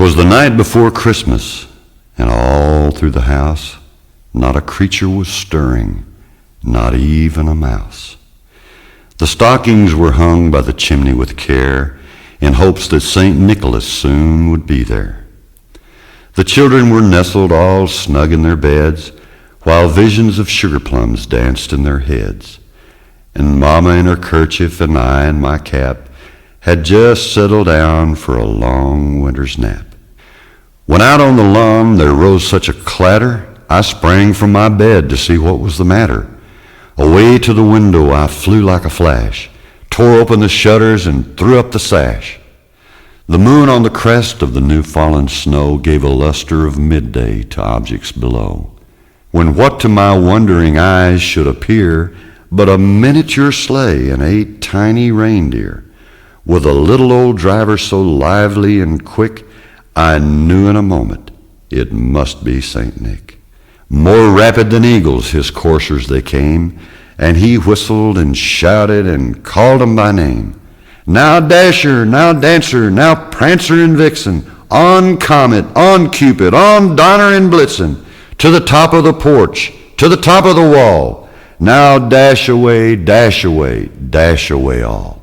'Twas the night before Christmas, and all through the house not a creature was stirring, not even a mouse. The stockings were hung by the chimney with care, in hopes that St. Nicholas soon would be there. The children were nestled all snug in their beds, while visions of sugar plums danced in their heads. And Mama in her kerchief and I in my cap had just settled down for a long winter's nap. When out on the lawn there rose such a clatter, I sprang from my bed to see what was the matter. Away to the window I flew like a flash, tore open the shutters and threw up the sash. The moon on the crest of the new fallen snow gave a luster of midday to objects below, when what to my wondering eyes should appear but a miniature sleigh and 8 tiny reindeer, with a little old driver so lively and quick I knew in a moment it must be St. Nick. More rapid than eagles his coursers they came, and he whistled and shouted and called 'em by name. Now Dasher, now Dancer, now Prancer and Vixen, on Comet, on Cupid, on Donner and Blitzen, to the top of the porch, to the top of the wall. Now dash away, dash away, dash away all.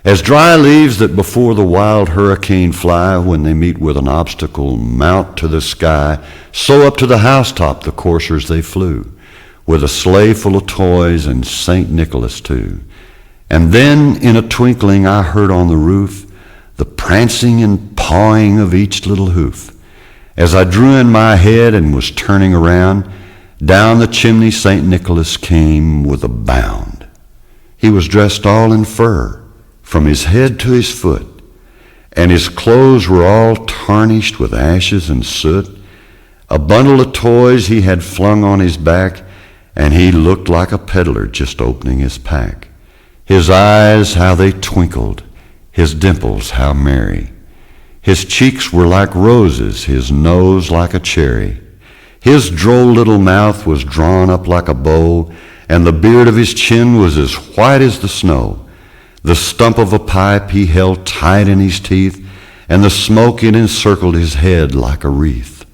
As dry leaves that before the wild hurricane fly when they meet with an obstacle mount to the sky, so up to the housetop the coursers they flew, with a sleigh full of toys and St. Nicholas too. And then in a twinkling I heard on the roof the prancing and pawing of each little hoof. As I drew in my head and was turning around, down the chimney St. Nicholas came with a bound. He was dressed all in fur, from his head to his foot, and his clothes were all tarnished with ashes and soot. A bundle of toys he had flung on his back, and he looked like a peddler just opening his pack. His eyes, how they twinkled, his dimples, how merry. His cheeks were like roses, his nose like a cherry. His droll little mouth was drawn up like a bow, and the beard of his chin was as white as the snow. The stump of a pipe he held tight in his teeth, and the smoke it encircled his head like a wreath.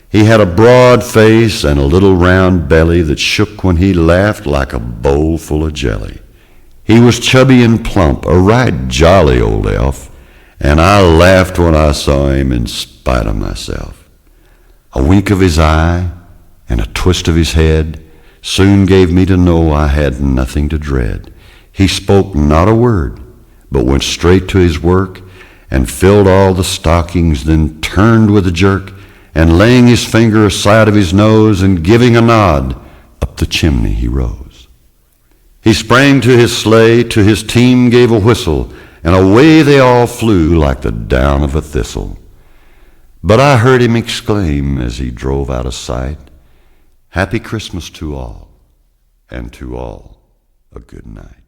He had a broad face and a little round belly that shook when he laughed like a bowl full of jelly. He was chubby and plump, a right jolly old elf, and I laughed when I saw him in spite of myself. A wink of his eye and a twist of his head soon gave me to know I had nothing to dread. He spoke not a word, but went straight to his work and filled all the stockings, then turned with a jerk, and laying his finger aside of his nose and giving a nod, up the chimney he rose. He sprang to his sleigh, to his team gave a whistle, and away they all flew like the down of a thistle. But I heard him exclaim as he drove out of sight, "Happy Christmas to all, and to all a good night."